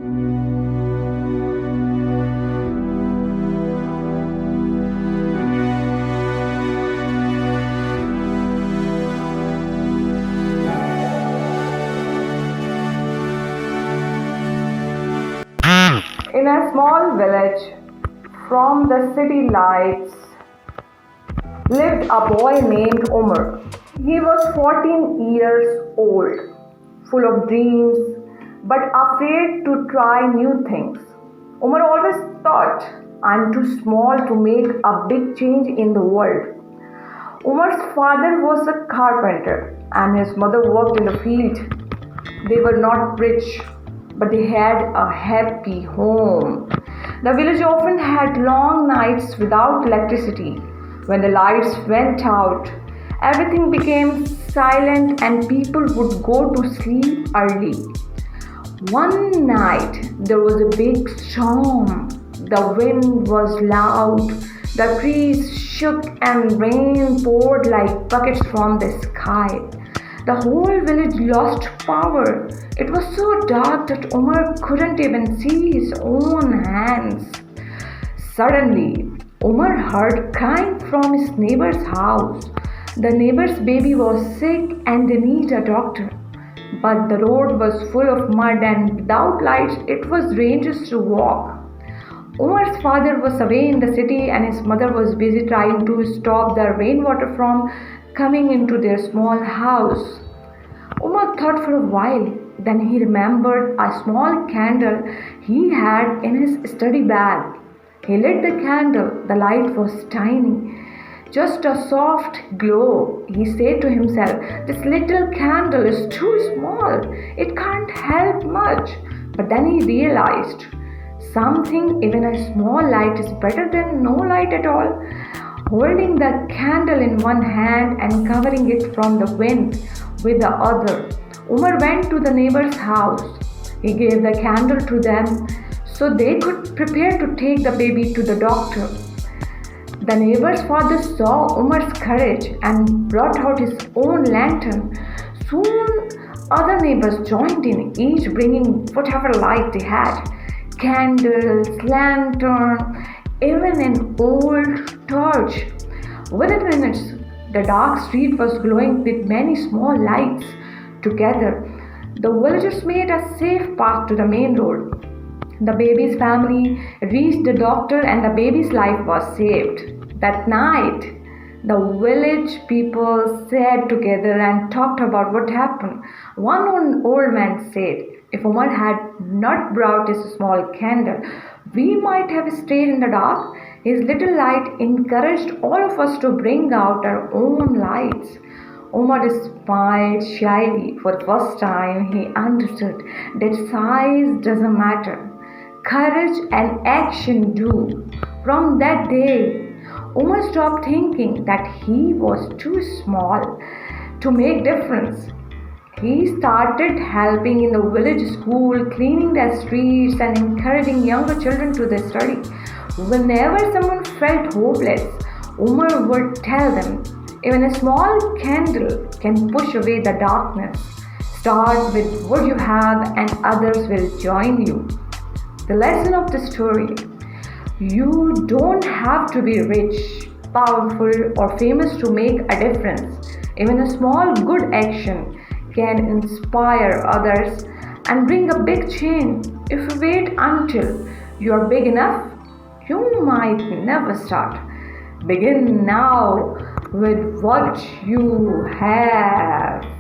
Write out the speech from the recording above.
In a small village from the city lights lived a boy named Omar. He was 14 years old, full of dreams but afraid to try new things. Omar always thought, I'm too small to make a big change in the world. Omar's father was a carpenter and his mother worked in the field. They were not rich, but they had a happy home. The village often had long nights without electricity. When the lights went out, everything became silent and people would go to sleep early. One night there was a big storm. The wind was loud, the trees shook, and rain poured like buckets from the sky. The whole village lost power. It was so dark that Omar couldn't even see his own hands. Suddenly, Omar heard crying from his neighbor's house. The neighbor's baby was sick and they needed a doctor. But the road was full of mud and without lights, it was dangerous to walk. Omar's father was away in the city and his mother was busy trying to stop the rainwater from coming into their small house. Omar thought for a while. Then he remembered a small candle he had in his study bag. He lit the candle. The light was tiny, just a soft glow. He said to himself, this little candle is too small. It can't help much. But then he realized something, even a small light is better than no light at all. Holding the candle in one hand and covering it from the wind with the other, Umar went to the neighbor's house. He gave the candle to them so they could prepare to take the baby to the doctor. The neighbor's father saw Umar's courage and brought out his own lantern. Soon other neighbors joined in, each bringing whatever light they had. Candles, lantern, even an old torch. Within minutes, the dark street was glowing with many small lights. Together, the villagers made a safe path to the main road. The baby's family reached the doctor and the baby's life was saved. That night, the village people sat together and talked about what happened. One old man said, if Omar had not brought his small candle, we might have stayed in the dark. His little light encouraged all of us to bring out our own lights. Omar smiled shyly. For the first time, he understood that size doesn't matter. Courage and action do. From that day, Omar stopped thinking that he was too small to make difference. He started helping in the village school, cleaning the streets and encouraging younger children to their study. Whenever someone felt hopeless, Umar would tell them, even a small candle can push away the darkness. Start with what you have and others will join you. The lesson of the story: you don't have to be rich, powerful, or famous to make a difference. Even a small good action can inspire others and bring a big change. If you wait until you are big enough, you might never start. Begin now with what you have.